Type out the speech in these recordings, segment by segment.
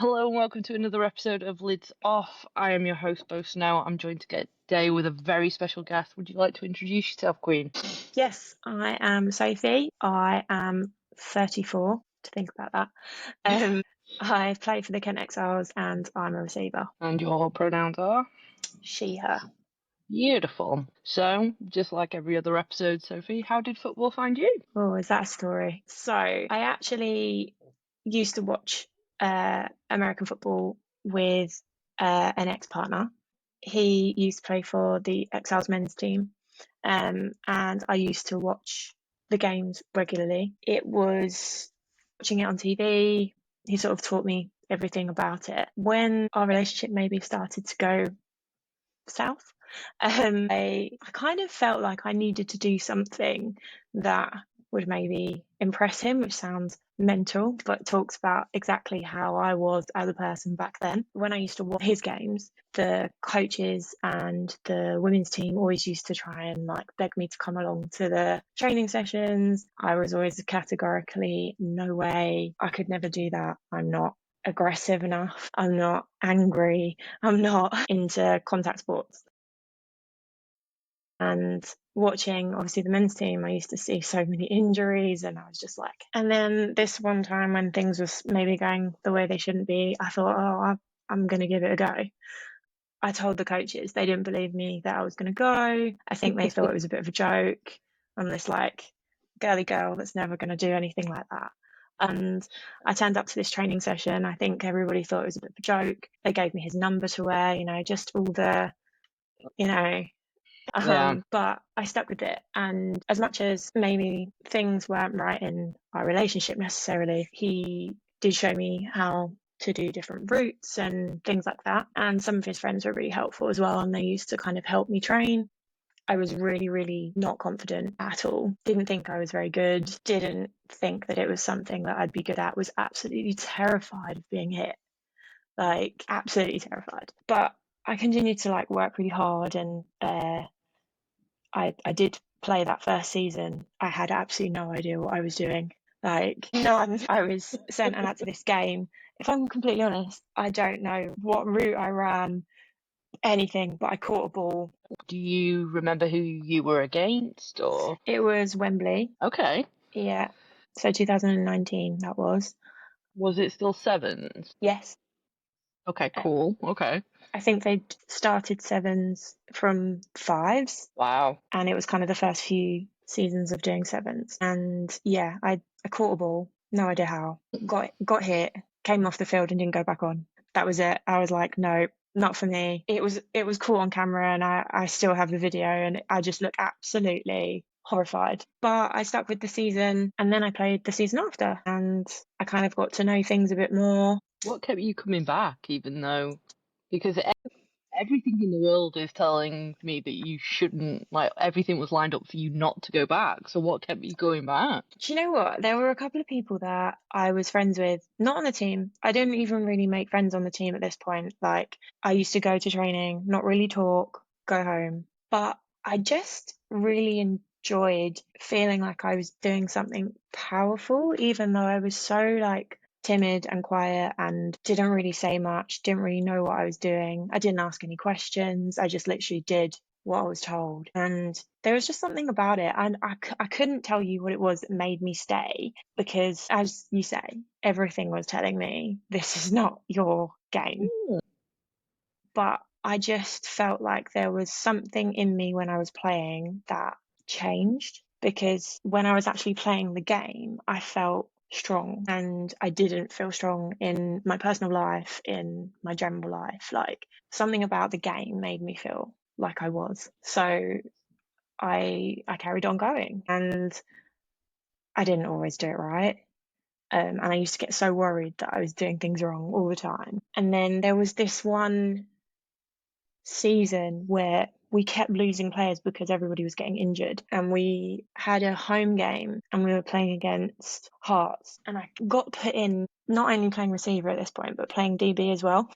Hello and welcome to another episode of Lids Off. I am your host, Bo Snow. I'm joined today with a very special guest. Would you like to introduce yourself, Queen? Yes, I am Sophie. I am 34, to think about that. I play for the Kent Exiles and I'm a receiver. And your pronouns are? She, her. Beautiful. So, just like every other episode, Sophie, how did football find you? Oh, is that a story? So, I actually used to watch American football with an ex-partner. He used to play for the Exiles men's team, and I used to watch the games regularly. It was watching it on TV. He sort of taught me everything about it. When our relationship maybe started to go south, I kind of felt like I needed to do something that would maybe impress him, which sounds mental, but talks about exactly how I was as a person back then. When I used to watch his games, the coaches and the women's team always used to try and like beg me to come along to the training sessions. I was always categorically, no way, I could never do that. I'm not aggressive enough. I'm not angry. I'm not into contact sports. And watching obviously the men's team, I used to see so many injuries and I was just like, and then this one time when things was maybe going the way they shouldn't be, I thought, I'm going to give it a go. I told the coaches, they didn't believe me that I was going to go. I think they thought it was a bit of a joke. I'm this like girly girl that's never going to do anything like that. And I turned up to this training session. I think everybody thought it was a bit of a joke. They gave me his number to wear, just all the, you know, Yeah. but I stuck with it. And as much as maybe things weren't right in our relationship necessarily, he did show me how to do different routes and things like that. And some of his friends were really helpful as well. And they used to kind of help me train. I was really, really not confident at all. Didn't think I was very good. Didn't think that it was something that I'd be good at. Was absolutely terrified of being hit. Like, absolutely terrified. But I continued to like work really hard and I did play that first season. I had absolutely no idea what I was doing. Like, none. I was sent out to this game. If I'm completely honest, I don't know what route I ran, anything, but I caught a ball. Do you remember who you were against, or? It was Wembley. Okay. Yeah. So 2019, that was. Was it still sevens? Yes. Okay, Uh, cool. Okay. I think they started sevens from fives, Wow. and it was kind of the first few seasons of doing sevens. And yeah, I caught a ball, no idea how. Got hit, came off the field and didn't go back on. That was it. I was like, no, not for me. It was caught on camera and I still have the video and I just look absolutely horrified. But I stuck with the season and then I played the season after and I kind of got to know things a bit more. What kept you coming back, even though? Because everything in the world is telling me that you shouldn't, like, everything was lined up for you not to go back. So what kept you going back? Do you know what? There were a couple of people that I was friends with, not on the team. I didn't even really make friends on the team at this point. Like, I used to go to training, not really talk, go home. But I just really enjoyed feeling like I was doing something powerful, even though I was so like timid and quiet and didn't really say much, didn't really know what I was doing. I didn't ask any questions. I just literally did what I was told. And there was just something about it. And I couldn't tell you what it was that made me stay because, as you say, everything was telling me this is not your game. But I just felt like there was something in me when I was playing that changed because when I was actually playing the game, I felt strong and I didn't feel strong in my personal life, in my general life. Like something about the game made me feel like I was. So I carried on going and I didn't always do it right. And I used to get so worried that I was doing things wrong all the time. And then there was this one season where we kept losing players because everybody was getting injured. And we had a home game and we were playing against Hearts. And I got put in not only playing receiver at this point, but playing DB as well.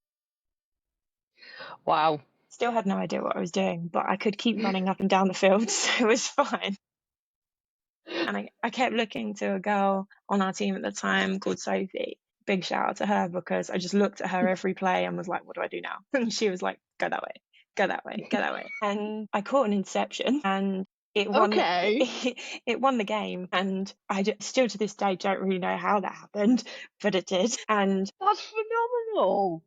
Wow. Still had no idea what I was doing, but I could keep running up and down the field, so it was fine. And I kept looking to a girl on our team at the time called Sophie. big shout out to her, because I just looked at her every play and was like, what do I do now? And she was like, go that way, go that way, go that way. And I caught an interception, and it won Okay. it won the game. And still to this day don't really know how that happened, but it did. And That's phenomenal.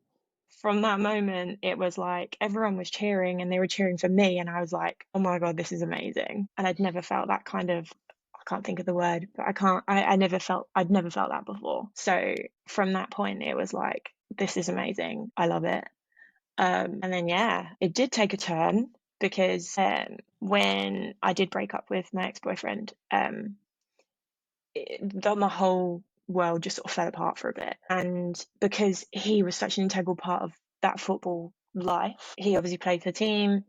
from that moment, it was like everyone was cheering, and they were cheering for me, and I was like, oh my God, this is amazing. And I'd never felt that kind of, I can't think of the word, but I'd never felt that before. So from that point, it was like, this is amazing, I love it. And then yeah, it did take a turn, because when I did break up with my ex-boyfriend, my whole world just sort of fell apart for a bit. And because he was such an integral part of that football life, he obviously played for the team.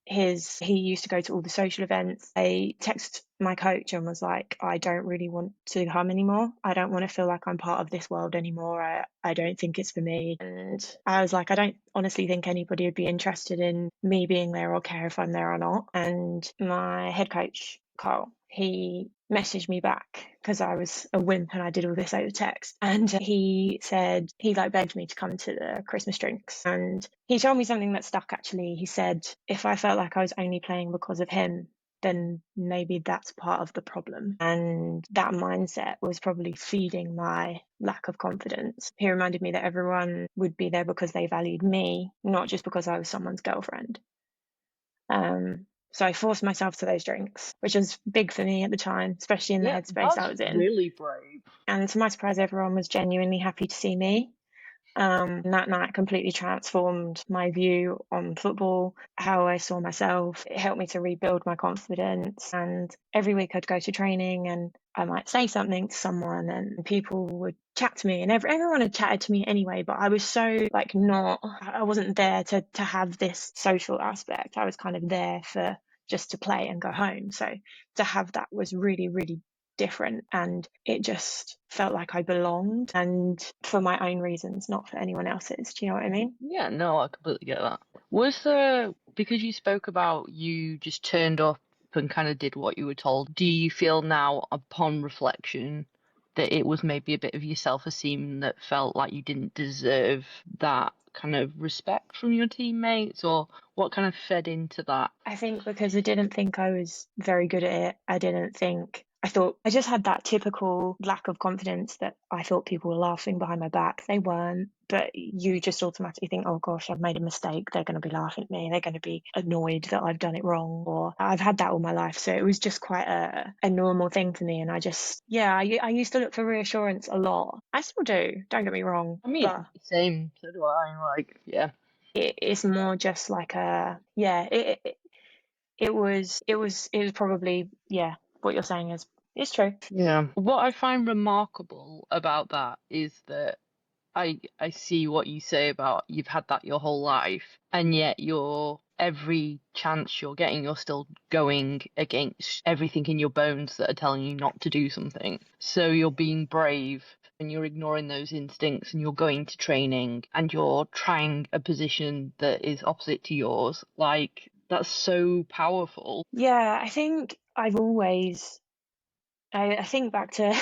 He used to go to all the social events. I texted my coach and was like, I don't really want to come anymore. I don't want to feel like I'm part of this world anymore. I don't think it's for me. And I was like, I don't honestly think anybody would be interested in me being there or care if I'm there or not. And my head coach, Carl, he messaged me back, because I was a wimp and I did all this over text. And he said, he like begged me to come to the Christmas drinks. And he told me something that stuck actually. He said, if I felt like I was only playing because of him, then maybe that's part of the problem. And that mindset was probably feeding my lack of confidence. He reminded me that everyone would be there because they valued me, not just because I was someone's girlfriend. So I forced myself to those drinks, which was big for me at the time, especially in the Yeah, headspace I that's was in. really brave. And to my surprise, everyone was genuinely happy to see me. And that night completely transformed my view on football, how I saw myself. It helped me to rebuild my confidence. And every week I'd go to training, and I might say something to someone, and people would chat to me, and everyone had chatted to me anyway, but I was so like I wasn't there to have this social aspect. I was kind of there for just to play and go home. So to have that was really, really different, and it just felt like I belonged, and for my own reasons, not for anyone else's. Do you know what I mean? Yeah, no, I completely get that. Was there, because you spoke about you just turned up and kind of did what you were told, do you feel now, upon reflection, that it was maybe a bit of your self-esteem that felt like you didn't deserve that kind of respect from your teammates, or what kind of fed into that? I think because I didn't think I was very good at it. I thought I just had that typical lack of confidence, that I thought people were laughing behind my back. They weren't, but you just automatically think, oh gosh, I've made a mistake. They're going to be laughing at me. They're going to be annoyed that I've done it wrong, or I've had that all my life. So it was just quite a normal thing for me. And I used to look for reassurance a lot. I still do, don't get me wrong, I mean, but same, so do I, like, yeah. it's more just like it was probably, yeah, what you're saying is true. Yeah. What I find remarkable about that is that I see what you say about you've had that your whole life, and yet every chance you're getting, you're still going against everything in your bones that are telling you not to do something. So you're being brave and you're ignoring those instincts, and you're going to training and you're trying a position that is opposite to yours. Like, that's so powerful. Yeah, I think I think back to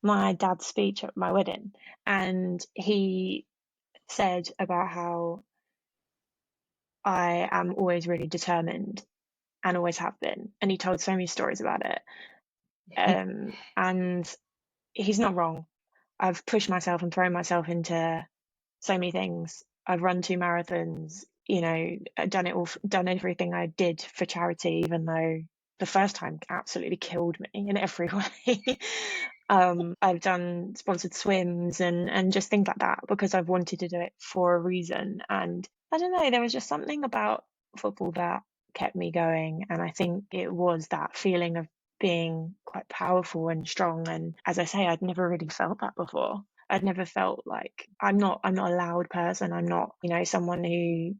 my dad's speech at my wedding, and he said about how I am always really determined and always have been, and he told so many stories about it. And he's not wrong. I've pushed myself and thrown myself into so many things. I've run 2 marathons, done everything I did for charity, even though the first time absolutely killed me in every way. I've done sponsored swims and just things like that, because I've wanted to do it for a reason. And I don't know, there was just something about football that kept me going. And I think it was that feeling of being quite powerful and strong. And as I say, I'd never really felt that before. I'd never felt like I'm not a loud person. I'm not, someone who,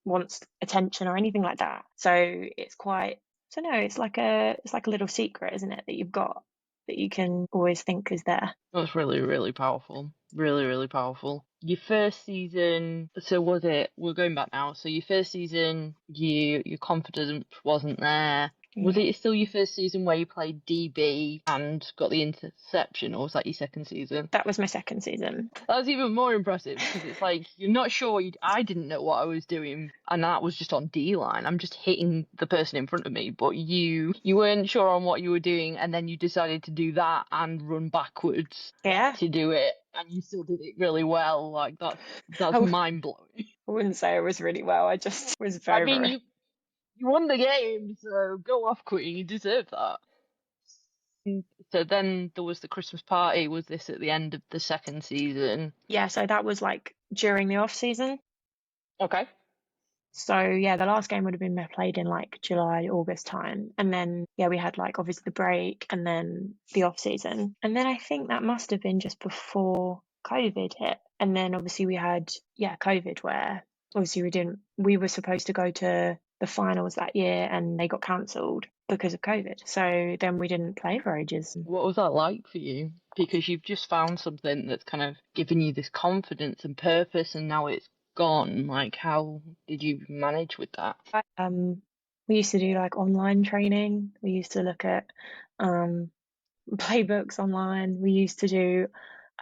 wants attention or anything like that. So it's quite, so no, it's like a little secret, isn't it, that you've got, that you can always think is there. That's really, really powerful. Really, really powerful. Your first season, so was it, we're going back now, so your first season, your confidence wasn't there. Was Yeah, it still your first season where you played DB and got the interception, or was that your second season? that was my second season. That's even more impressive because it's like you're not sure what I didn't know what I was doing, and that was just on D line. I'm just hitting the person in front of me, but you weren't sure on what you were doing, and then you decided to do that and run backwards Yeah, to do it, and you still did it really well. Like I, that's w- mind blowing. I wouldn't say it was really well. I just was I very, mean, very. you won the game, so go off, Queen. You deserve that. So then there was the Christmas party. Was this at the end of the second season? Yeah, so that was like during the off season. Okay. So yeah, the last game would have been played in like July, August time. And then yeah, we had like obviously the break and then the off season. And then I think that must have been just before COVID hit. And then obviously we had yeah, COVID where obviously we were supposed to go to the finals that year and they got cancelled because of COVID. So then we didn't play for ages. What was that like for you? Because you've just found something that's kind of given you this confidence and purpose, and now it's gone. Like, how did you manage with that? We used to do like online training. We used to look at um playbooks online. We used to do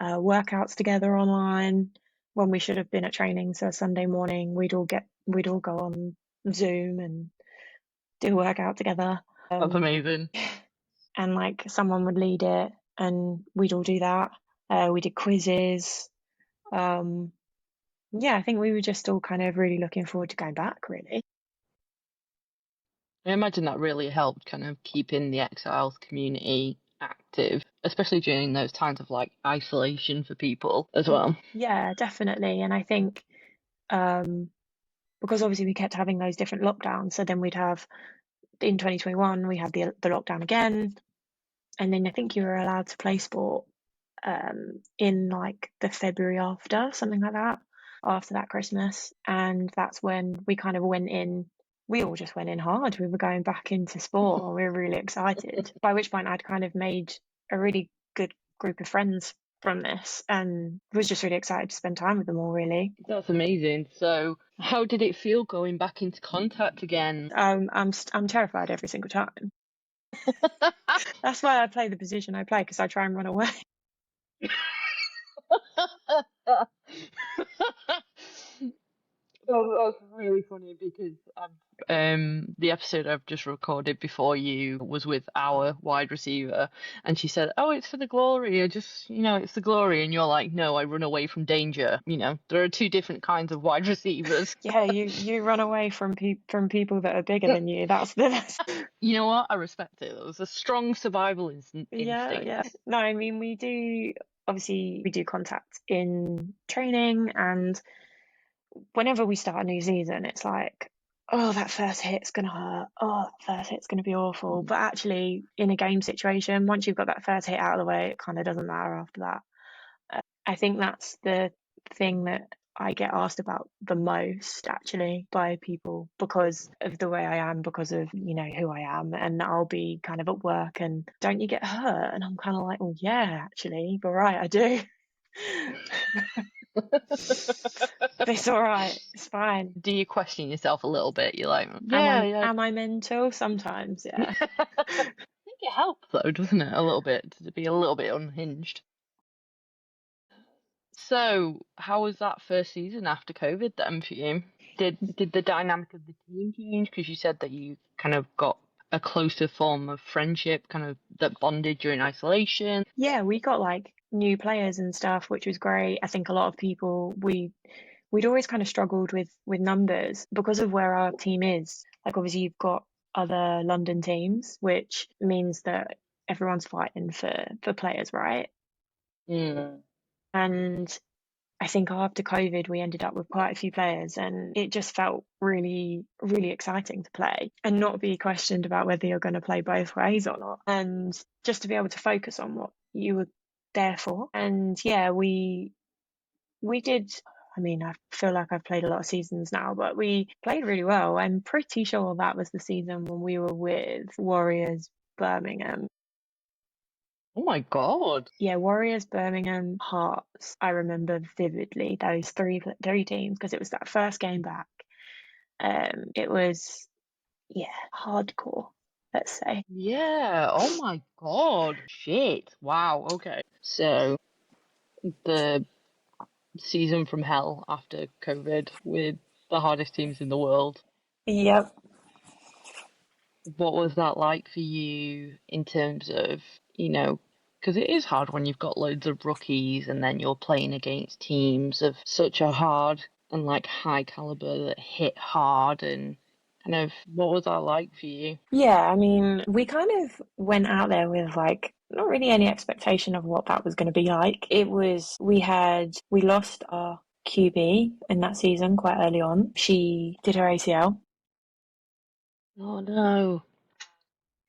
workouts together online when we should have been at training. So Sunday morning, we'd all go on Zoom and do a workout together. That's amazing. And like someone would lead it, and we'd all do that. We did quizzes. Um, yeah, I think we were just all kind of really looking forward to going back, really. I imagine that really helped kind of keeping the Exiles community active, especially during those times of like isolation for people as well. Yeah, definitely. And I think um, because obviously we kept having those different lockdowns, so then we'd have in 2021 we had the lockdown again, and then I think you were allowed to play sport in like the February after, something like that, after that Christmas. And that's when we kind of went in, we all just went in hard. We were going back into sport and we were really excited. By which point I'd kind of made a really good group of friends from this and was just really excited to spend time with them all, really. That's amazing. So, how did it feel going back into contact again? I'm terrified every single time. That's why I play the position I play because I try and run away. Oh, that's really funny because the episode I've just recorded before you was with our wide receiver, and she said, "Oh, it's for the glory. I just, it's the glory." And you're like, "No, I run away from danger." There are two different kinds of wide receivers. Yeah, you run away from from people that are bigger than you. That's the best. You know what? I respect it. It was a strong survival Yeah, instinct. yeah. No, I mean we do obviously we do contact in training, and whenever we start a new season, it's like, oh, that first hit's gonna hurt. Oh, that first hit's gonna be awful. But actually, in a game situation, once you've got that first hit out of the way, it kind of doesn't matter after that. I think that's the thing that I get asked about the most actually by people because of the way I am, because of, who I am. And I'll be kind of at work and don't you get hurt? And I'm kind of like, well, yeah, actually, you're right, I do. But it's all right, it's fine. Do you question yourself a little bit? You're like, Am yeah, I yeah. am I mental? Sometimes, yeah. I think it helps though, doesn't it? A little bit to be a little bit unhinged. So, how was that first season after COVID then for you? Did the dynamic of the team change? Because you said that you kind of got a closer form of friendship, kind of that bonded during isolation. Yeah, we got like new players and stuff, which was great. I think a lot of people we'd always kind of struggled with numbers because of where our team is. Like obviously you've got other London teams, which means that everyone's fighting for players, right? Mm. And I think after COVID, we ended up with quite a few players, and it just felt really, really exciting to play and not be questioned about whether you're going to play both ways or not. And just to be able to focus on what you were there for. And yeah, we did. I mean, I feel like I've played a lot of seasons now, but we played really well. I'm pretty sure that was the season when we were with Warriors Birmingham. Oh my God. Yeah, Warriors, Birmingham, Hearts. I remember vividly those three teams because it was that first game back. It was yeah hardcore. let's say. Yeah. Oh my God. Shit. Wow. Okay. So the season from hell after COVID with the hardest teams in the world. Yep. What was that like for you in terms of, because it is hard when you've got loads of rookies and then you're playing against teams of such a hard and like high caliber that hit hard and kind of what was that like for you? Yeah, I mean, we kind of went out there with like not really any expectation of what that was going to be like. It was, we lost our QB in that season quite early on. She did her ACL. Oh no.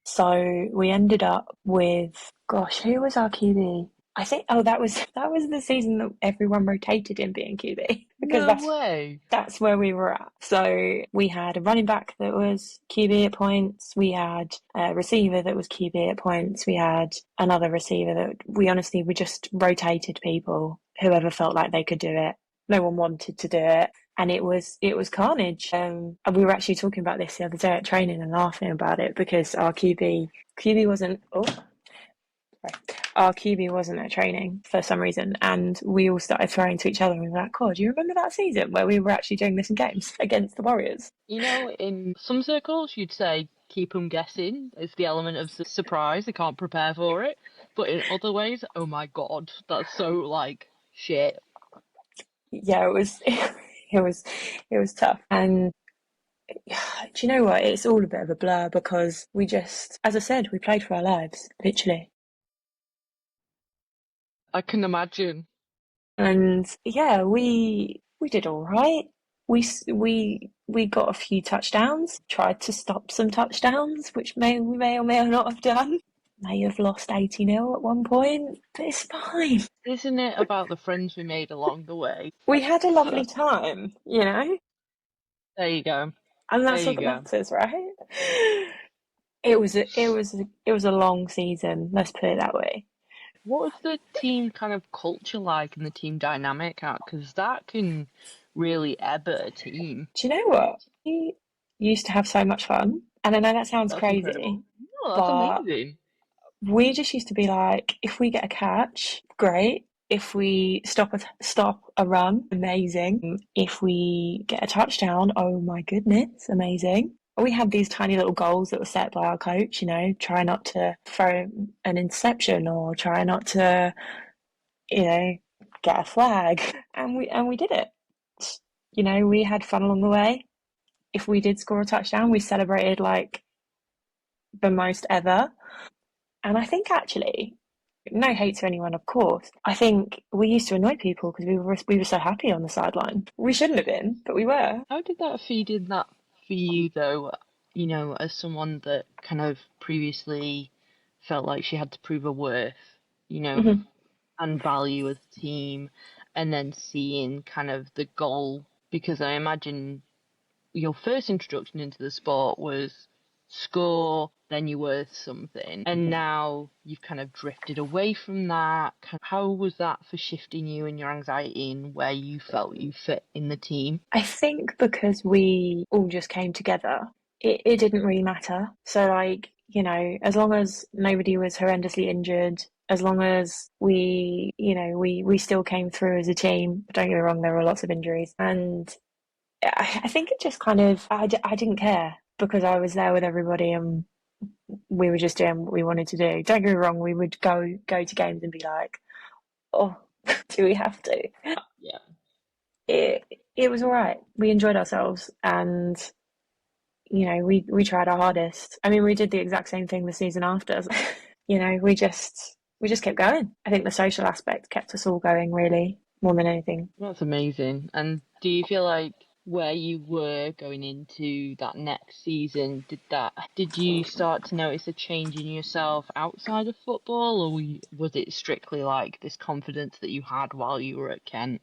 So we ended up with, gosh, who was our QB? I think, oh, that was the season that everyone rotated in being QB because No way. that's where we were at. So we had a running back that was QB at points. We had a receiver that was QB at points. We had another receiver that we just rotated people, whoever felt like they could do it. No one wanted to do it. And it was carnage. And we were actually talking about this the other day at training and laughing about it because our QB wasn't. Oh, our QB wasn't at training for some reason, and we all started throwing to each other. And we were like, "God, do you remember that season where we were actually doing this in games against the Warriors?" In some circles, you'd say keep them guessing. It's the element of surprise. They can't prepare for it. But in other ways, oh my God, that's so like shit. Yeah, it was, it was tough. And do you know what? It's all a bit of a blur because we just, as I said, we played for our lives, literally. I can imagine. And yeah, we did all right. We got a few touchdowns, tried to stop some touchdowns, which we may or may not have done. May have lost 80-0 at one point, but it's fine. Isn't it about the friends we made along the way? We had a lovely time, There you go. and There that's all you that go. matters, right? It was a long season, let's put it that way. What was the team kind of culture like and the team dynamic at? Because that can really ebb a team. Do you know what? We used to have so much fun, and I know that sounds That's crazy, incredible. No, that's but amazing. we just used to be like, if we get a catch, great. If we stop a run, amazing. If we get a touchdown, oh my goodness, amazing. We had these tiny little goals that were set by our coach, try not to throw an interception or try not to, you know, get a flag. And we did it. We had fun along the way. If we did score a touchdown, we celebrated like the most ever. And I think actually, no hate to anyone, of course. I think we used to annoy people because we were so happy on the sideline. We shouldn't have been, but we were. How did that feed in that for you, though? As someone that kind of previously felt like she had to prove her worth, you know, Mhm. and value as a team, and then seeing kind of the goal, because I imagine your first introduction into the sport was score, then you're worth something, and now you've kind of drifted away from that. How was that for shifting you and your anxiety in where you felt you fit in the team? I think because we all just came together, it didn't really matter. So, like, as long as nobody was horrendously injured, as long as we still came through as a team. Don't get me wrong, there were lots of injuries. And I think it just kind of, I didn't care because I was there with everybody and we were just doing what we wanted to do. Don't get me wrong, we would go to games and be like, oh, do we have to? Yeah. It it was all right. We enjoyed ourselves, and we tried our hardest. I mean, we did the exact same thing the season after. We just kept going. I think the social aspect kept us all going, really, more than anything. That's amazing. And do you feel like where you were going into that next season, did you start to notice a change in yourself outside of football, or was it strictly like this confidence that you had while you were at Kent?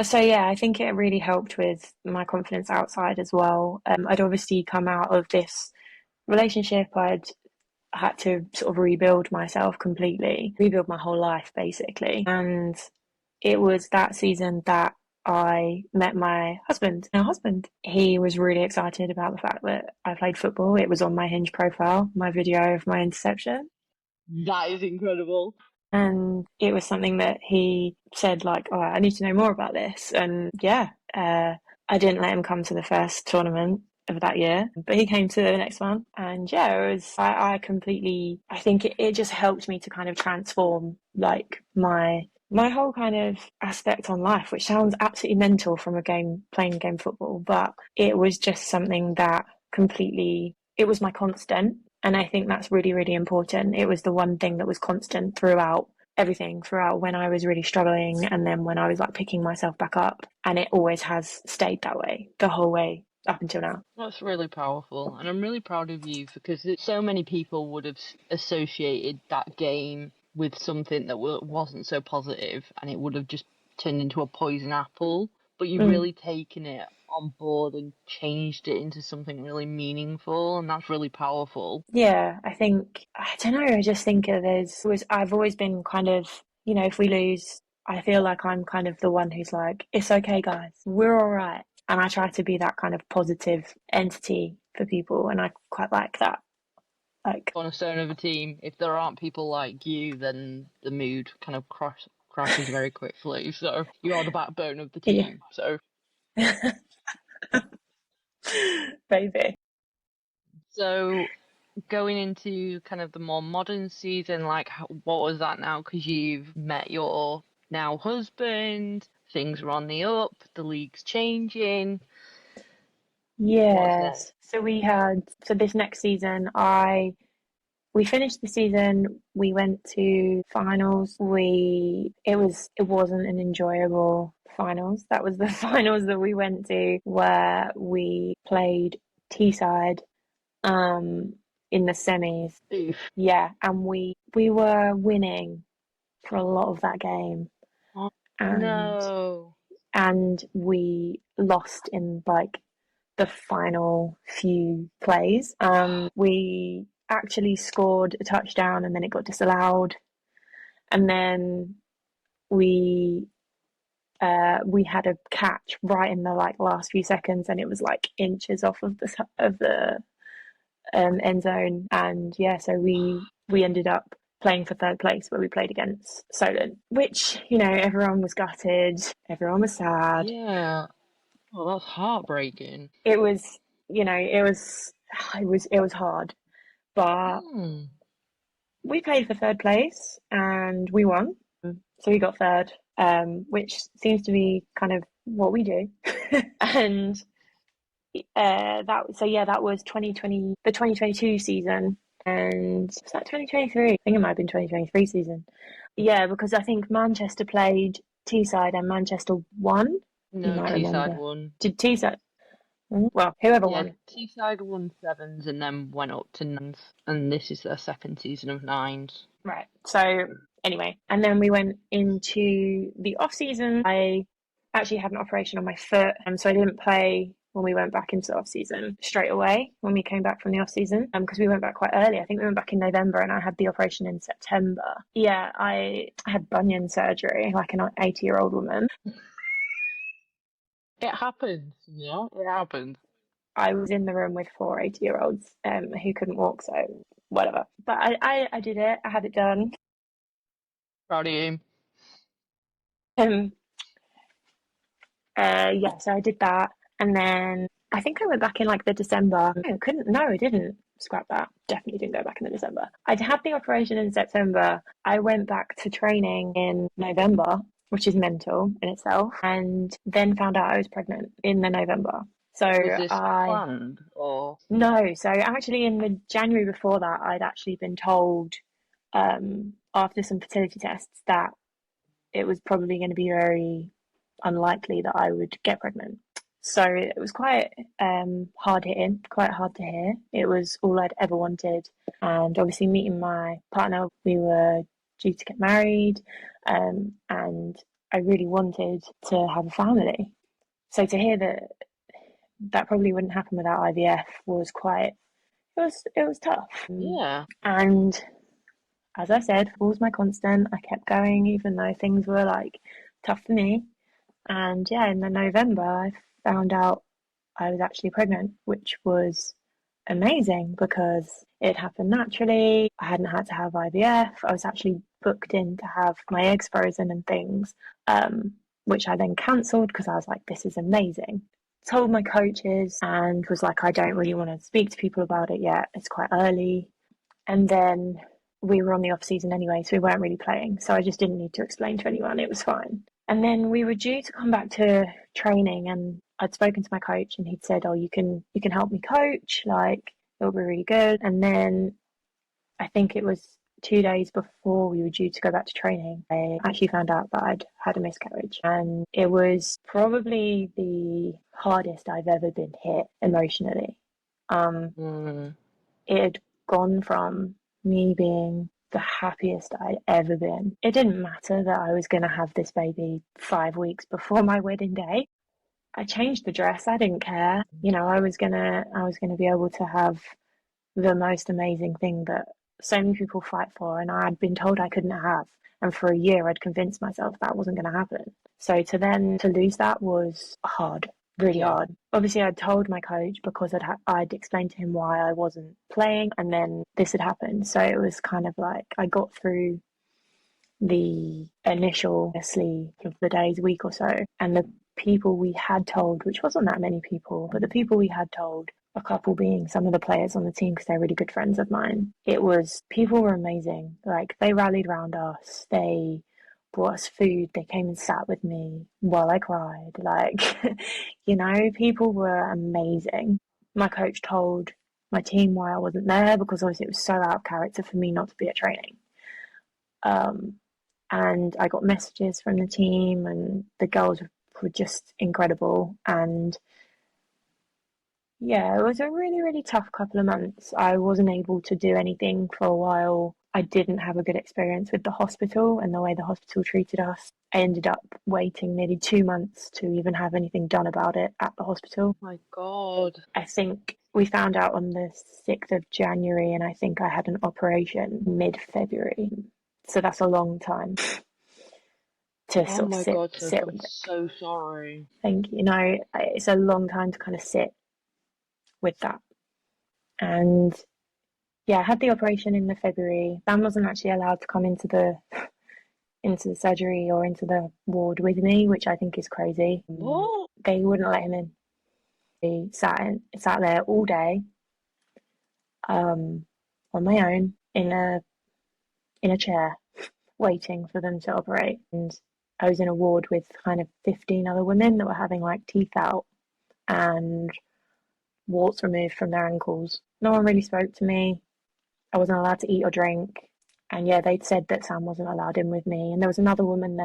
So yeah, I think it really helped with my confidence outside as well. I'd obviously come out of this relationship. I'd had to sort of rebuild myself completely, rebuild my whole life basically. And it was that season that I met my husband. Now, husband, he was really excited about the fact that I played football. It was on my Hinge profile, my video of my interception. That is incredible. And it was something that he said, like, oh, I need to know more about this. And yeah, I didn't let him come to the first tournament of that year, but he came to the next one. And yeah, it was, I completely, I think it just helped me to kind of transform like my whole kind of aspect on life, which sounds absolutely mental from a game, playing game football, but it was just something that completely, it was my constant. And I think that's really, really important. It was the one thing that was constant throughout everything, throughout when I was really struggling and then when I was like picking myself back up. And it always has stayed that way the whole way up until now. That's really powerful, and I'm really proud of you because so many people would have associated that game with something that wasn't so positive, and it would have just turned into a poison apple. But you've Mm. really taken it on board and changed it into something really meaningful, and that's really powerful. Yeah, I think, I don't know, I just think I've always been kind of, if we lose, I feel like I'm kind of the one who's like, it's okay, guys, we're all right. And I try to be that kind of positive entity for people, and I quite like that. Like, Cornerstone of a team. If there aren't people like you, then the mood kind of crashes very quickly. So you are the backbone of the yeah, team. So baby. so going into kind of the more modern season, like what was that now? Because you've met your now husband, things are on the up, the league's changing. What's next? Yes. So this next season, we finished the season, we went to finals. It wasn't an enjoyable finals. That was the finals that we went to where we played Teesside um in the semis. Oof. Yeah, and we were winning for a lot of that game Oh, and no. we lost in like the final few plays. We actually scored a touchdown and then it got disallowed, and then we we had a catch right in the like last few seconds, and it was like inches off of the end zone, and yeah, so we ended up playing for third place where we played against Solent, which everyone was gutted, everyone was sad. Yeah. Oh, that's heartbreaking. It was it was hard, but Hmm. we played for third place and we won. So we got third, which seems to be kind of what we do. And that was 2020, the 2022 season. And was that 2023? I think it might have been 2023 season. Yeah, because I think Manchester played Teesside and Manchester won. You No, might Teesside remember. won. Did Teesside? Well, whoever Yeah, won. Teesside won sevens and then went up to nines, and this is their second season of nines. Right. So anyway, and then we went into the off season. I actually had an operation on my foot, and so I didn't play when we went back into the off season straight away when we came back from the off season, because we went back quite early. I think we went back in November, and I had the operation in September. Yeah, I had bunion surgery like an 80-year-old woman. It happens, yeah, it happens. I was in the room with four 80-year-olds who couldn't walk, so whatever. But I did it. I had it done. Proud of you. Um, yeah, so I did that, and then I think I went back in like the December. No, couldn't. No, I didn't. Scrap that. Definitely didn't go back in the December. I'd had the operation in September. I went back to training in November, which is mental in itself, and then found out I was pregnant in the November. So Was this I planned or? no, so actually in the January before that, I'd actually been told after some fertility tests that it was probably going to be very unlikely that I would get pregnant. So it was quite hard hitting, quite hard to hear. It was all I'd ever wanted. And obviously, meeting my partner, we were due to get married, and I really wanted to have a family. So to hear that that probably wouldn't happen without IVF was quite, it was tough. Yeah. And as I said, football was my constant. I kept going even though things were like tough for me. And yeah, in the November, I found out I was actually pregnant, which was amazing because it happened naturally. I hadn't had to have IVF. I was actually booked in to have my eggs frozen and things, um, which I then cancelled because I was like, this is amazing. Told my coaches and was like, I don't really want to speak to people about it yet. It's quite early. And then we were on the off season anyway, so we weren't really playing. So I just didn't need to explain to anyone. It was fine. And then we were due to come back to training, and I'd spoken to my coach, and he'd said, "Oh, you can help me coach. Like it'll be really good." And then I think it was 2 days before we were due to go back to training, I actually found out that I'd had a miscarriage, and it was probably the hardest I've ever been hit emotionally. Um, Mm. it had gone from me being the happiest I'd ever been. It didn't matter that I was going to have this baby 5 weeks before my wedding day. I changed the dress. I didn't care. You know, I was gonna be able to have the most amazing thing that so many people fight for, and I'd been told I couldn't have. And for a year, I'd convinced myself that wasn't going to happen. So to lose that was hard, really Yeah. hard. Obviously, I'd told my coach because I'd explained to him why I wasn't playing, and then this had happened. So it was kind of like I got through the initial, honestly, of the days, week or so, and the people we had told, which wasn't that many people, but the people we had told, a couple being some of the players on the team because they're really good friends of mine, it was people were amazing. Like they rallied around us, they brought us food, they came and sat with me while I cried. Like, people were amazing. My coach told my team why I wasn't there because obviously it was so out of character for me not to be at training. Um, and I got messages from the team, and the girls were just incredible. And yeah, it was a really, really tough couple of months. I wasn't able to do anything for a while. I didn't have a good experience with the hospital and the way the hospital treated us. I ended up waiting nearly 2 months to even have anything done about it at the hospital. My God. I think we found out on the 6th of January, and I think I had an operation mid-February. So that's a long time to Oh sort of my sit God, Sophie, sit I'm with it. so sorry. I think, it's a long time to kind of sit with that. And yeah, I had the operation in the February. Sam wasn't actually allowed to come into the surgery or into the ward with me, which I think is crazy. What? They wouldn't let him in. He sat there all day, um, on my own in a chair, waiting for them to operate. And I was in a ward with kind of 15 other women that were having like teeth out and warts removed from their ankles. No one really spoke to me. I wasn't allowed to eat or drink. And yeah, they'd said that Sam wasn't allowed in with me. And there was another woman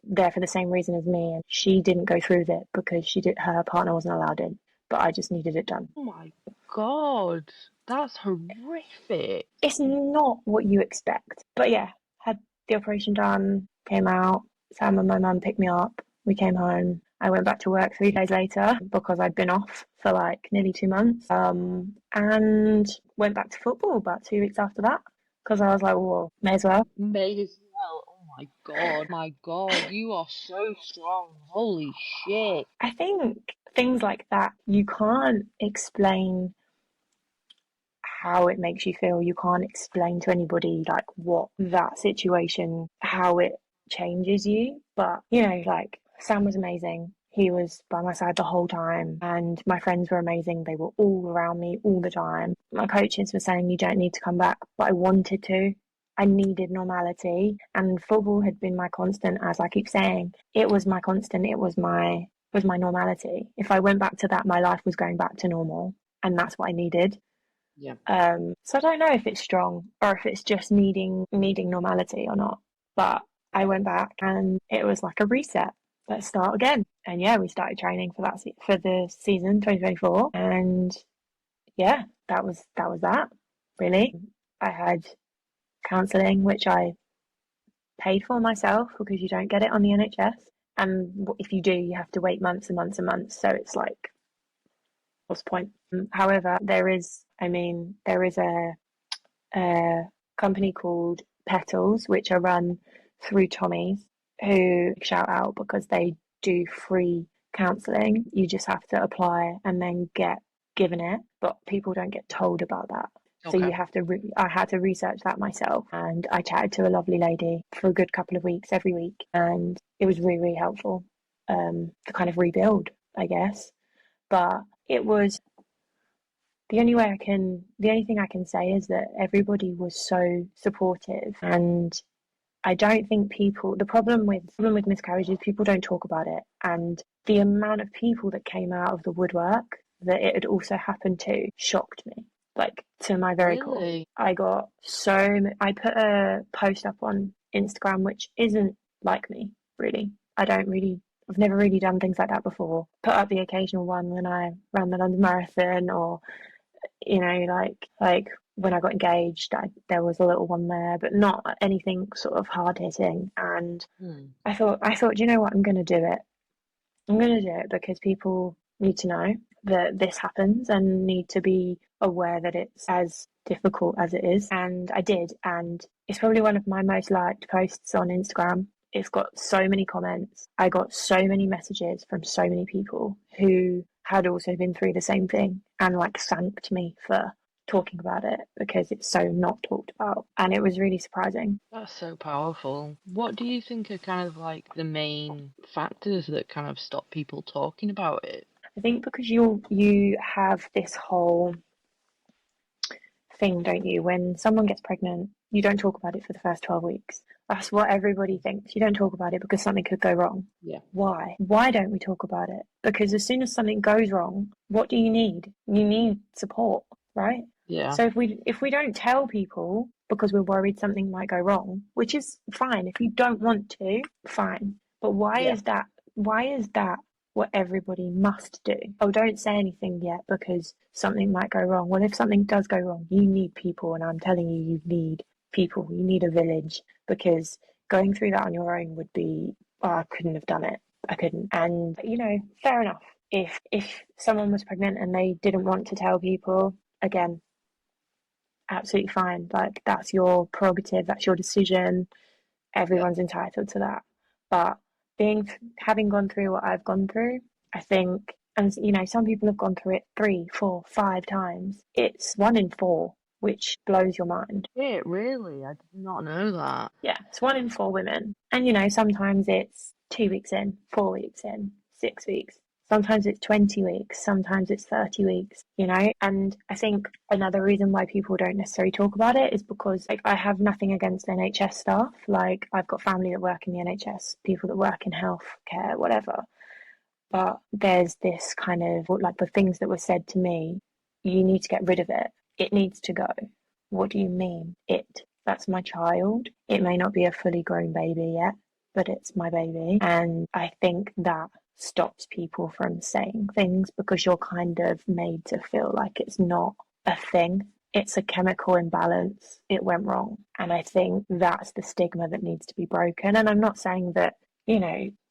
there for the same reason as me, and she didn't go through with it because her partner wasn't allowed in. But I just needed it done. Oh my God. That's horrific. It's not what you expect. But yeah, had the operation done, came out. Sam and my mum picked me up. We came home. I went back to work 3 days later because I'd been off for like nearly 2 months. And went back to football about 2 weeks after that because I was like, well, may as well. May as well. Oh my God. My God. You are so strong. Holy shit. I think things like that, you can't explain how it makes you feel. You can't explain to anybody like what that situation, how it changes you. But like Sam was amazing. He was by my side the whole time, and my friends were amazing. They were all around me all the time. My coaches were saying you don't need to come back, but I wanted to. I needed normality, and football had been my constant. As I keep saying, it was my constant. It was my normality. If I went back to that, my life was going back to normal, and that's what I needed. Yeah. So I don't know if it's strong or if it's just needing normality or not. But I went back and it was like a reset. Let's start again. And yeah, we started training for the season 2024. And yeah, that was really. I had counselling, which I paid for myself because you don't get it on the NHS. And if you do, you have to wait months and months and months. So it's like, what's the point? However, there is a company called Petals, which are run through Tommy's, who shout out because they do free counselling. You just have to apply and then get given it, but people don't get told about that. So you Okay. have to. I had to research that myself, and I chatted to a lovely lady for a good couple of weeks every week, and it was really, really helpful to kind of rebuild, I guess. But it was the only thing I can say is that everybody was so supportive, and I don't think the problem with miscarriage is people don't talk about it, and the amount of people that came out of the woodwork that it had also happened to shocked me, like to my very core. Really? I put a post up on Instagram, which isn't like me, really. I've never really done things like that before. Put up the occasional one when I ran the London Marathon, or like when I got engaged, there was a little one there, but not anything sort of hard hitting. And Hmm. I thought, you know what, I'm going to do it. I'm going to do it because people need to know that this happens and need to be aware that it's as difficult as it is. And I did. And it's probably one of my most liked posts on Instagram. It's got so many comments. I got so many messages from so many people who had also been through the same thing and like thanked me for talking about it because it's so not talked about. And it was really surprising. That's so powerful. What do you think are kind of like the main factors that kind of stop people talking about it? I think because you have this whole thing, don't you? When someone gets pregnant, you don't talk about it for the first 12 weeks. That's what everybody thinks. You don't talk about it because something could go wrong. Yeah. Why? Why don't we talk about it? Because as soon as something goes wrong, what do you need? You need support, right? Yeah. So if we don't tell people because we're worried something might go wrong, which is fine. If you don't want to, fine. But why Yeah. is that? Why is that what everybody must do? Oh, don't say anything yet because something might go wrong. Well, if something does go wrong, you need people, and I'm telling you, you need people. You need a village because going through that on your own would be, oh, I couldn't have done it. I couldn't. And fair enough. If someone was pregnant and they didn't want to tell people, again, absolutely fine. Like that's your prerogative, that's your decision. Yeah. Everyone's entitled to that. But having gone through what I've gone through, I think, and some people have gone through it 3, 4, 5 times. It's 1 in 4, which blows your mind. It really? I did not know that. Yeah, it's 1 in 4 women. And sometimes it's 2 weeks in, 4 weeks in, 6 weeks. Sometimes it's 20 weeks, sometimes it's 30 weeks, And I think another reason why people don't necessarily talk about it is because, like, I have nothing against NHS staff. Like, I've got family that work in the NHS, people that work in healthcare, whatever. But there's this kind of, like, the things that were said to me, you need to get rid of it. It needs to go. What do you mean? That's my child. It may not be a fully grown baby yet, but it's my baby. And I think that stops people from saying things because you're kind of made to feel like it's not a thing. It's a chemical imbalance. It went wrong. And I think that's the stigma that needs to be broken. And I'm not saying that,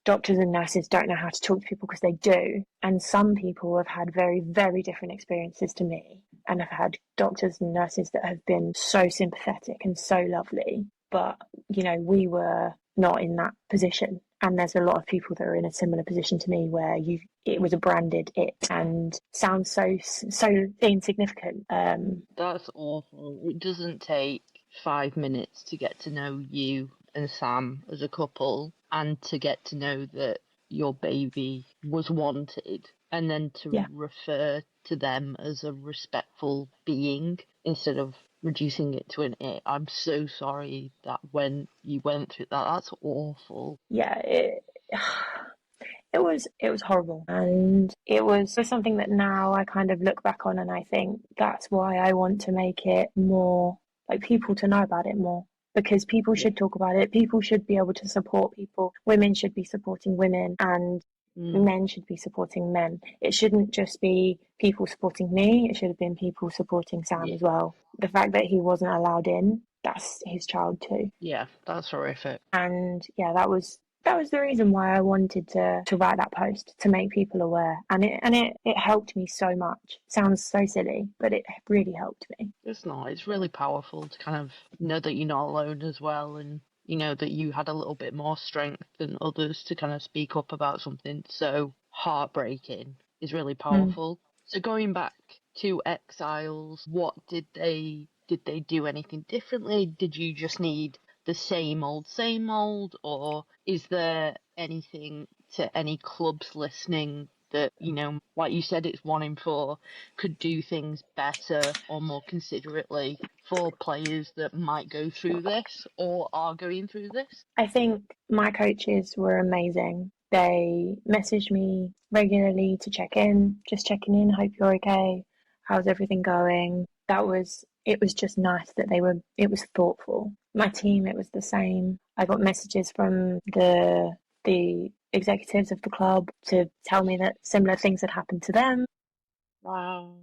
doctors and nurses don't know how to talk to people because they do. And some people have had very, very different experiences to me and have had doctors and nurses that have been so sympathetic and so lovely. But, we were not in that position. And there's a lot of people that are in a similar position to me where it was a branded it and sounds so insignificant. That's awful. It doesn't take 5 minutes to get to know you and Sam as a couple and to get to know that your baby was wanted and then to Yeah. refer to them as a respectful being instead of reducing it to an it. I'm so sorry that when you went through that, that's awful. Yeah, it was horrible, and it was something that now I kind of look back on and I think that's why I want to make it more, like, people to know about it more, because people Yeah. should talk about it. People should be able to support people. Women should be supporting women, and Mm. men should be supporting men. It shouldn't just be people supporting me. It should have been people supporting Sam Yeah. as well. The fact that he wasn't allowed in, that's his child too. Yeah, that's horrific. And yeah, that was the reason why I wanted to write that post, to make people aware. And it helped me so much. Sounds so silly, but it really helped me. It's not. It's really powerful to kind of know that you're not alone as well and that you had a little bit more strength than others to kind of speak up about something so heartbreaking is really Mm. powerful. So going back to Exiles, what did they do anything differently? Did you just need the same old, or is there anything to any clubs listening that, like you said, it's 1 in 4, could do things better or more considerately for players that might go through this or are going through this? I think my coaches were amazing. They messaged me regularly to check in, just checking in, hope you're okay, how's everything going. It was just nice that it was thoughtful. My team, it was the same. I got messages from the executives of the club to tell me that similar things had happened to them. Wow.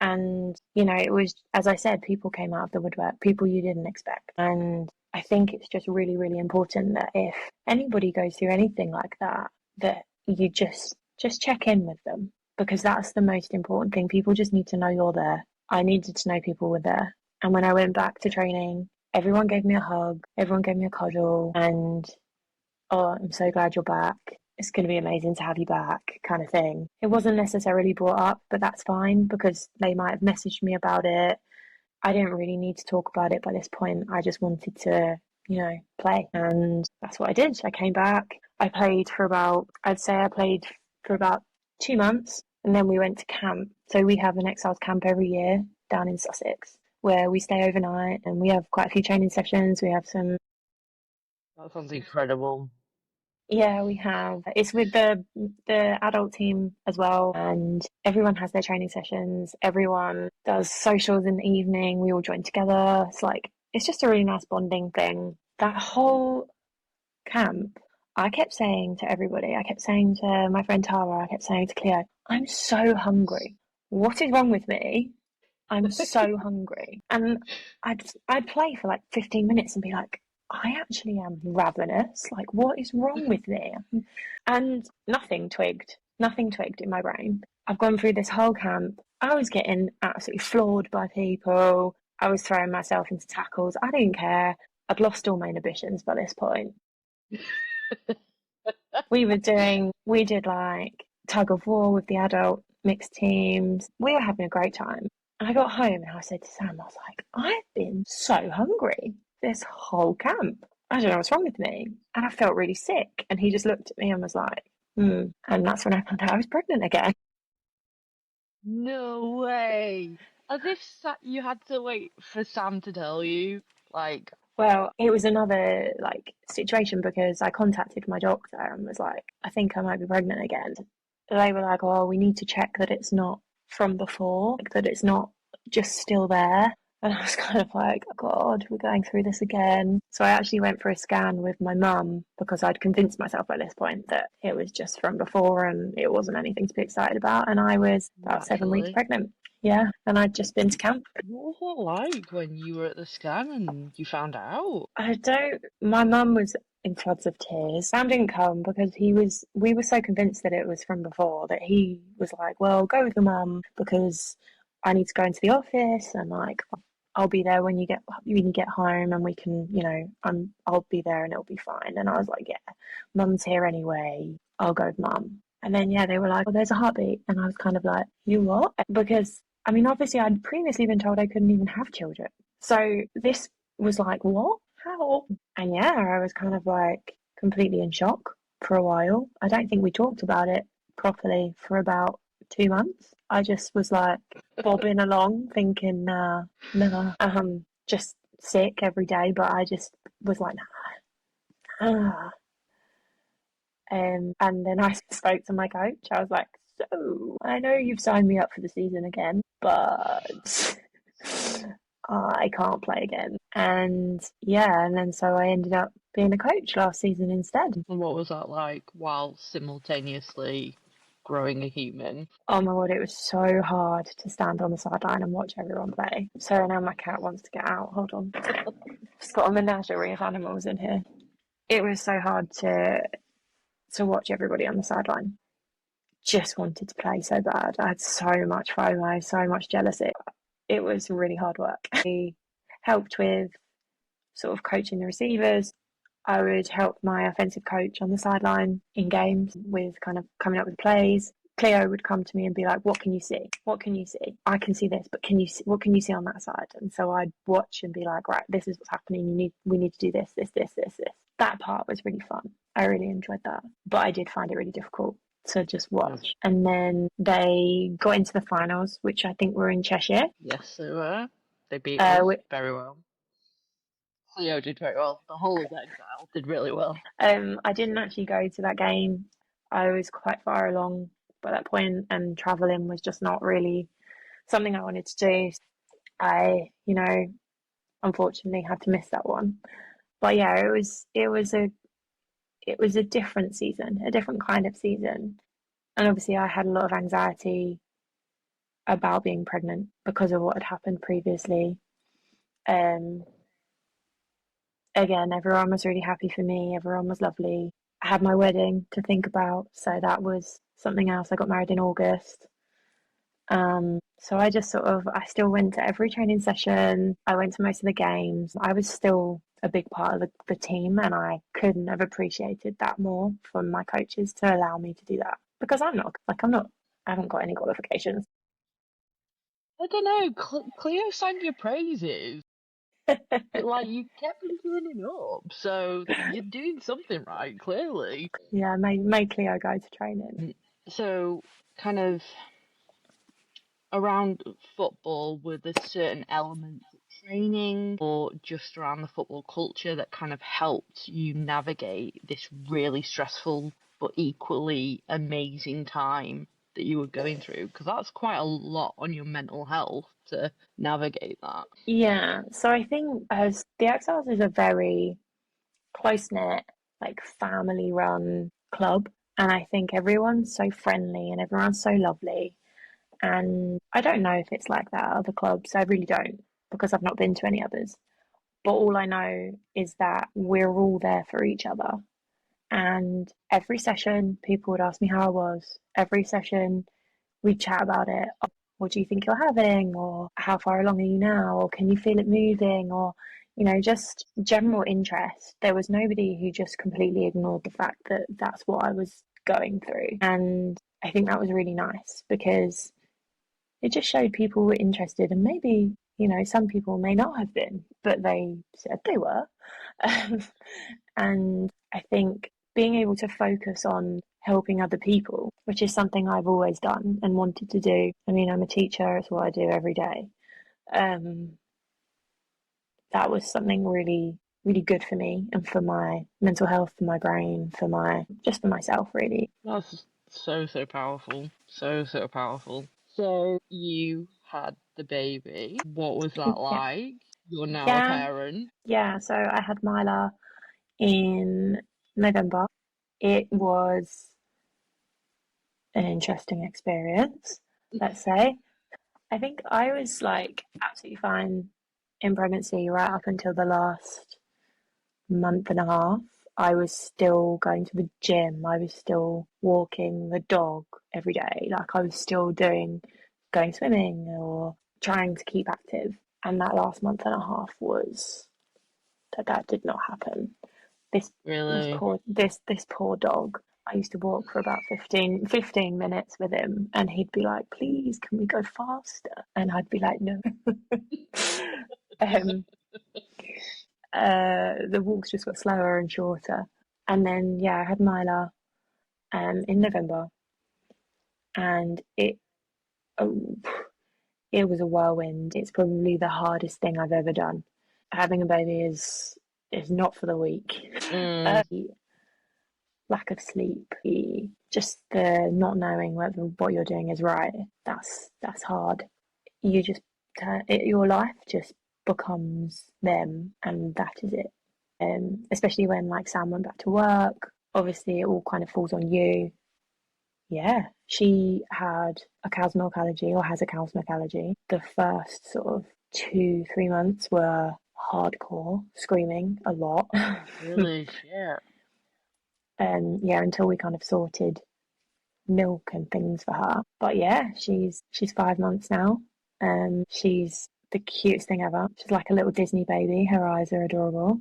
And, it was, as I said, people came out of the woodwork, people you didn't expect. And I think it's just really, really important that if anybody goes through anything like that, that you just check in with them, because that's the most important thing. People just need to know you're there. I needed to know people were there. And when I went back to training, everyone gave me a hug, everyone gave me a cuddle, and oh, I'm so glad you're back. It's going to be amazing to have you back, kind of thing. It wasn't necessarily brought up, but that's fine because they might have messaged me about it. I didn't really need to talk about it by this point. I just wanted to, play. And that's what I did. I came back. I'd say I played for about 2 months, and then we went to camp. So we have an Exiles camp every year down in Sussex where we stay overnight and we have quite a few training sessions. We have some. That sounds incredible. Yeah, we have. It's with the adult team as well, and everyone has their training sessions. Everyone does socials in the evening. We all join together. It's just a really nice bonding thing. That whole camp, I kept saying to everybody, I kept saying to my friend Tara, I kept saying to Cleo, I'm so hungry. What is wrong with me? I'm so hungry. And I'd play for like 15 minutes and be like, I actually am ravenous. Like, what is wrong with me? And nothing twigged. Nothing twigged in my brain. I've gone through this whole camp. I was getting absolutely floored by people. I was throwing myself into tackles. I didn't care. I'd lost all my inhibitions by this point. We did like tug of war with the adult mixed teams. We were having a great time. I got home and I said to Sam, I was like, I've been so hungry this whole camp. I don't know what's wrong with me. And I felt really sick. And he just looked at me and was like, hmm. And that's when I found out I was pregnant again. No way. As if you had to wait for Sam to tell you. Like, Well, it was another like situation because I contacted my doctor and was like, I think I might be pregnant again. They were like, oh, we need to check that it's not from before, like, that it's not just still there. And I was kind of like, oh God, we're going through this again. So I actually went for a scan with my mum because I'd convinced myself by this point that it was just from before and it wasn't anything to be excited about. And I was about 7 weeks naturally. pregnant. Yeah. And I'd just been to camp. What was it like when you were at the scan and you found out? I don't. My mum was in floods of tears. Sam didn't come because we were so convinced that it was from before that he was like, well, go with your mum because I need to go into the office and like I'll be there when you get home and we can, I'll be there and it'll be fine. And I was like, yeah, mum's here anyway. I'll go with mum. And then yeah, they were like, well, there's a heartbeat, and I was kind of like, you what? Because I mean, obviously, I'd previously been told I couldn't even have children. So this was like, what? How? And yeah, I was kind of like completely in shock for a while. I don't think we talked about it properly for about 2 months. I just was like bobbing along, thinking, nah, just sick every day. But I just was like, nah. And then I spoke to my coach. I was like, so I know you've signed me up for the season again, but I can't play again. And yeah, and then so I ended up being a coach last season instead. And what was that like while simultaneously growing a human? Oh my God, it was so hard to stand on the sideline and watch everyone play. So now my cat wants to get out. Hold on. It's got a menagerie of animals in here. It was so hard to watch everybody on the sideline. Just wanted to play so bad. I had so much FOMO, so much jealousy. It was really hard work. I helped with sort of coaching the receivers. I would help my offensive coach on the sideline in games with kind of coming up with plays. Cleo would come to me and be like, "What can you see? What can you see? I can see this, but can you see, what can you see on that side?" And so I'd watch and be like, "Right, this is what's happening. We need to do this, this, this, this, this." That part was really fun. I really enjoyed that, but I did find it really difficult to just Yes. watch. And then they got into the finals, which I think were in Cheshire. Yes, they were. They beat Uh, us very well. Cleo did very well. The whole of Exile did really well. I didn't actually go to that game. I was quite far along by that point, and traveling was just not really something I wanted to do. I, unfortunately had to miss that one. But yeah, it was a different season, a different kind of season. And obviously I had a lot of anxiety about being pregnant because of what had happened previously. Um, Again, everyone was really happy for me, everyone was lovely. I had my wedding to think about, so that was something else. I got married in August. So I just I still went to every training session. I went to most of the games. I was still a big part of the team, and I couldn't have appreciated that more from my coaches to allow me to do that because I haven't got any qualifications. I don't know. Cleo sang your praises. Like you kept bringing it up, so you're doing something right, clearly. Yeah, made Cleo go to training. So, kind of around football, were there certain elements of training or just around the football culture that kind of helped you navigate this really stressful but equally amazing time that you were going through? Because that's quite a lot on your mental health to navigate that. Yeah, so I think as the Exiles is a very close knit, like family run club, and I think everyone's so friendly and everyone's so lovely. And I don't know if it's like that at other clubs. I really don't because I've not been to any others. But all I know is that we're all there for each other. And every session, people would ask me how I was. Every session, we'd chat about it. Oh, what do you think you're having? Or how far along are you now? Or can you feel it moving? Or, just general interest. There was nobody who just completely ignored the fact that that's what I was going through. And I think that was really nice because it just showed people were interested, and maybe, some people may not have been, but they said they were. Um, and I think being able to focus on helping other people, which is something I've always done and wanted to do. I mean, I'm a teacher, it's what I do every day. Um, that was something really, really good for me and for my mental health, for my brain, just for myself, really. That's so powerful. So powerful. So you had the baby. What was that Yeah. like? You're now a Yeah. parent. Yeah. So I had Mila in November. It was an interesting experience, let's say. I think I was like absolutely fine in pregnancy right up until the last month and a half. I was still going to the gym. I was still walking the dog every day. Like I was still going swimming or trying to keep active. And that last month and a half was that did not happen. This Really? this poor dog. I used to walk for about 15 minutes with him, and he'd be like, "Please, can we go faster?" And I'd be like, "No." um, the walks just got slower and shorter. And then yeah, I had Mila in November, and oh, it was a whirlwind. It's probably the hardest thing I've ever done. Having a baby is not for the weak. Mm, Lack of sleep, just the not knowing whether what you're doing is right. That's hard. You just your life just becomes them, and that is it. Especially when like Sam went back to work, obviously it all kind of falls on you. Yeah, she had a cow's milk allergy or has a cow's milk allergy. The first sort of 2, 3 months were hardcore, screaming a lot. really? Shit. Yeah, until we kind of sorted milk and things for her. But yeah, she's 5 months now. She's the cutest thing ever. She's like a little Disney baby. Her eyes are adorable.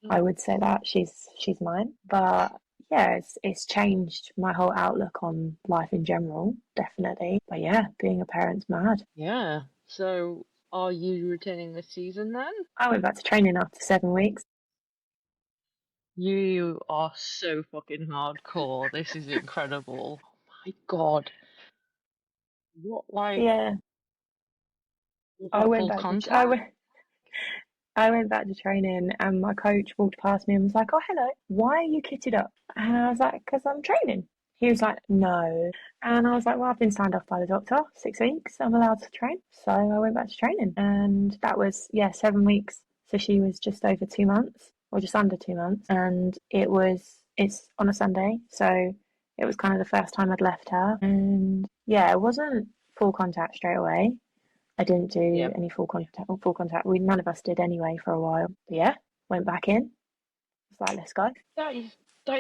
I would say that she's mine. But yeah, it's changed my whole outlook on life in general, definitely. But yeah, being a parent's mad. Yeah. So, are you returning this season then? I went back to training after 7 weeks. You are so fucking hardcore. This is incredible. Oh my God. What, like, Yeah, was I that went full back to I contact? went I went back to training and my coach walked past me and was like, "Oh, hello. Why are you kitted up?" And I was like, "Because I'm training." He was like, "No." And I was like, "Well, I've been signed off by the doctor, 6 weeks. I'm allowed to train." So I went back to training. And that was, yeah, 7 weeks. So she was just over 2 months or just under 2 months. And it's on a Sunday. So it was kind of the first time I'd left her. And yeah, it wasn't full contact straight away. I didn't do Yeah. any full contact. Full contact. We none of us did anyway for a while. But yeah, went back in. Was like, let's go. That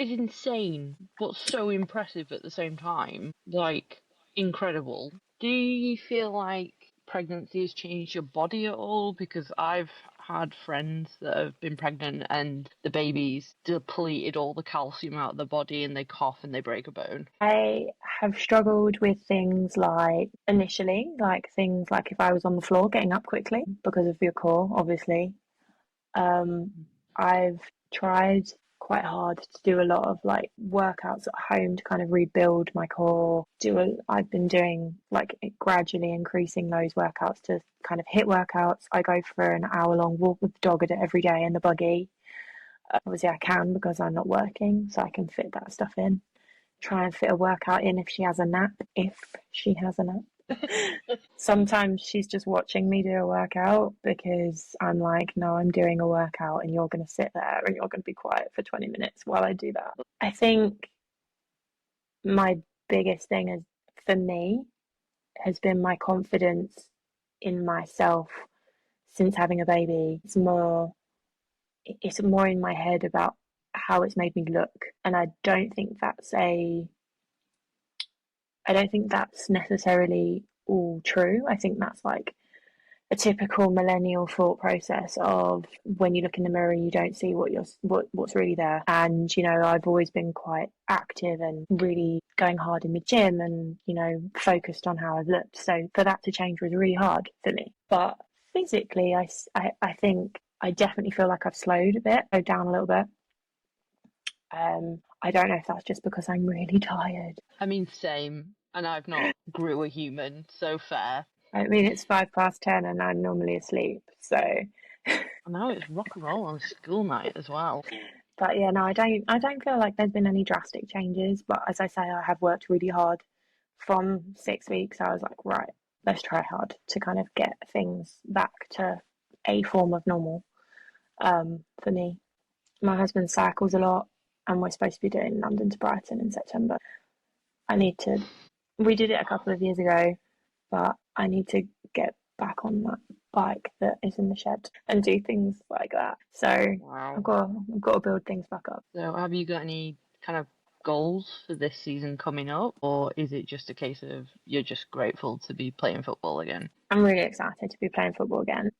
is insane, but so impressive at the same time. Like, incredible. Do you feel like pregnancy has changed your body at all? Because I've had friends that have been pregnant and the baby's depleted all the calcium out of the body and they cough and they break a bone. I have struggled with things like initially, like things like if I was on the floor, getting up quickly because of your core, obviously. Um, I've tried quite hard to do a lot of like workouts at home to kind of rebuild my core. I've been doing like gradually increasing those workouts to kind of hit workouts. I go for an hour long walk with the dog every day in the buggy. Obviously, I can because I'm not working, so I can fit that stuff in. Try and fit a workout in if she has a nap, if she has a nap. Sometimes she's just watching me do a workout because I'm like, no, I'm doing a workout and you're going to sit there and you're going to be quiet for 20 minutes while I do that. I think my biggest thing is for me has been my confidence in myself since having a baby. It's more in my head about how it's made me look, and I don't think that's necessarily all true. I think that's like a typical millennial thought process of when you look in the mirror you don't see what's really there. And I've always been quite active and really going hard in the gym and focused on how I've looked, so for that to change was really hard for me. But physically I think I definitely feel like I've slowed down a little bit. I don't know if that's just because I'm really tired. I mean, same. And I've not grew a human, so fair. I mean, it's 5 past 10 and I'm normally asleep, so. And now it's rock and roll on school night as well. But yeah, no, I don't feel like there's been any drastic changes. But as I say, I have worked really hard. From 6 weeks, I was like, right, let's try hard to kind of get things back to a form of normal. For me, my husband cycles a lot, and we're supposed to be doing London to Brighton in September. I need to. We did it a couple of years ago, but I need to get back on that bike that is in the shed and do things like that. So I've Wow. got I've got to build things back up. So, have you got any kind of goals for this season coming up, or is it just a case of you're just grateful to be playing football again? I'm really excited to be playing football again.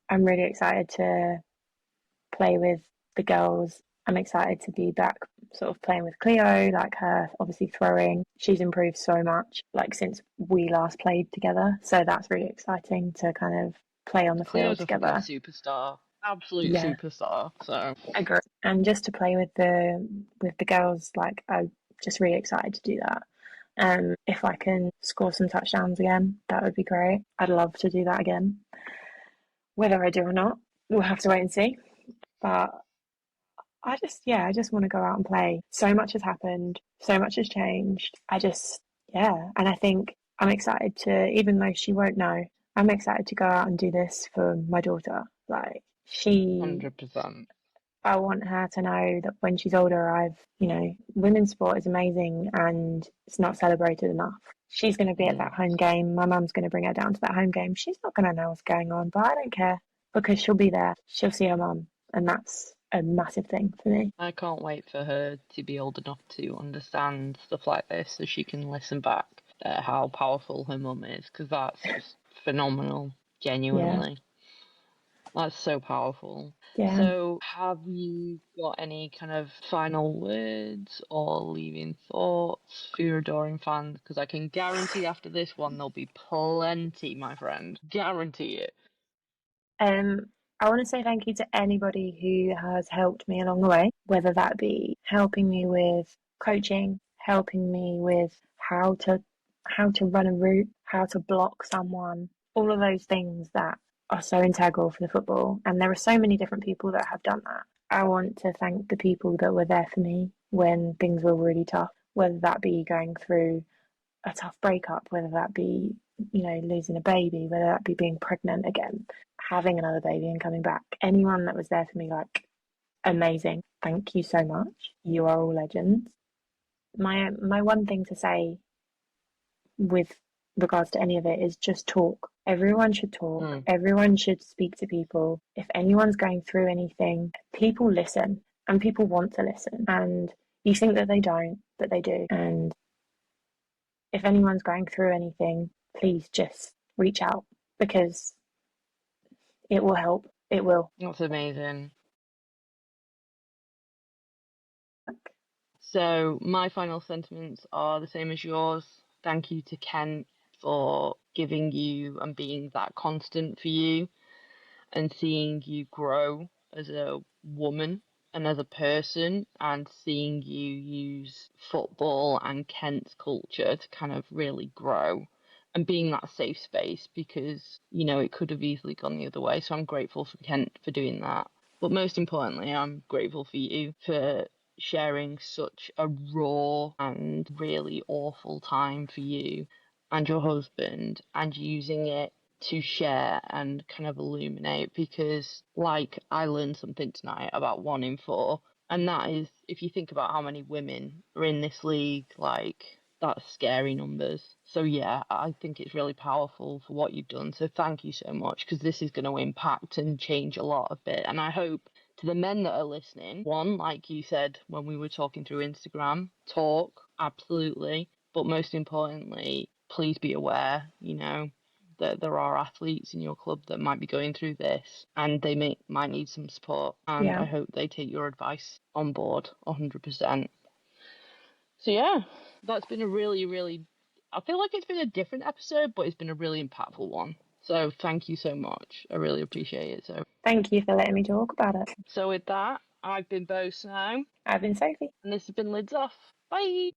I'm really excited to play with the girls. I'm excited to be back sort of playing with Cleo, like her obviously throwing. She's improved so much like since we last played together. So that's really exciting to kind of play on the field Cleo's a fucking together. superstar, absolute Yeah, superstar. So, I agree. And just to play with the girls, like I'm just really excited to do that. If I can score some touchdowns again, that would be great. I'd love to do that again. Whether I do or not, we'll have to wait and see. But I just want to go out and play. So much has happened, so much has changed. Yeah. And I think I'm excited to, even though she won't know, I'm excited to go out and do this for my daughter. Like, 100%. I want her to know that when she's older, women's sport is amazing and it's not celebrated enough. She's going to be at that home game. My mum's going to bring her down to that home game. She's not going to know what's going on, but I don't care because she'll be there. She'll see her mum, and that's a massive thing for me. I can't wait for her to be old enough to understand stuff like this so she can listen back at how powerful her mum is, because that's just phenomenal, Yeah. genuinely. That's so powerful. Yeah. So, have you got any kind of final words or leaving thoughts for your adoring fans? Because I can guarantee after this one there'll be plenty, my friend. Guarantee it. Um, I want to say thank you to anybody who has helped me along the way, whether that be helping me with coaching, helping me with how to run a route, how to block someone, all of those things that are so integral for the football. And there are so many different people that have done that. I want to thank the people that were there for me when things were really tough, whether that be going through a tough breakup, whether that be, losing a baby, whether that be being pregnant again, having another baby and coming back. Anyone that was there for me, like, amazing. Thank you so much. You are all legends. My one thing to say with regards to any of it is just talk. Everyone should talk. Mm. Everyone should speak to people. If anyone's going through anything, people listen and people want to listen. And you think that they don't, but they do. And if anyone's going through anything, please just reach out because it will help. It will. That's amazing. So, my final sentiments are the same as yours. Thank you to Kent for giving you and being that constant for you and seeing you grow as a woman and as a person, and seeing you use football and Kent's culture to kind of really grow and being that safe space, because it could have easily gone the other way. So I'm grateful for Kent for doing that. But most importantly, I'm grateful for you for sharing such a raw and really awful time for you and your husband, and using it to share and kind of illuminate, because like I learned something tonight about 1 in 4, and that is, if you think about how many women are in this league, like, that's scary numbers. So yeah, I think it's really powerful for what you've done, so thank you so much, because this is going to impact and change a lot of it. And I hope to the men that are listening, one, like you said when we were talking through Instagram, talk, absolutely, but most importantly, please be aware, that there are athletes in your club that might be going through this, and they might need some support. And Yeah. I hope they take your advice on board 100%. So yeah, that's been a really, really, I feel like it's been a different episode, but it's been a really impactful one. So thank you so much. I really appreciate it. Thank you for letting me talk about it. So with that, I've been Bo Snow, I've been Sophie. and this has been Lids Off. Bye.